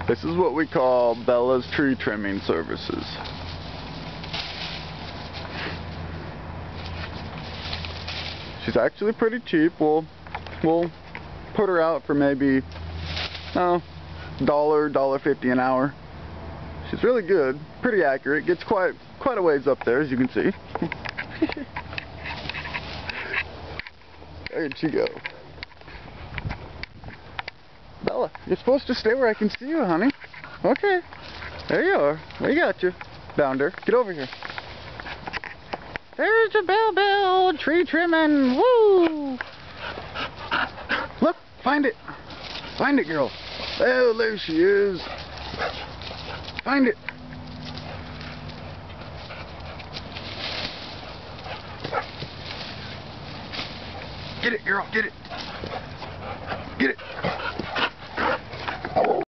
This is what we call Bella's tree trimming services. She's actually pretty cheap. We'll put her out for maybe $1.50 an hour. She's really good, pretty accurate. Gets quite a ways up there, as you can see. There'd she go. Bella, you're supposed to stay where I can see you, honey. Okay. There you are. We got you. Bounder, get over here. There's a Bell tree trimming. Woo! Look, find it. Find it, girl. Oh, there she is. Find it. Get it, girl. Get it. Get it.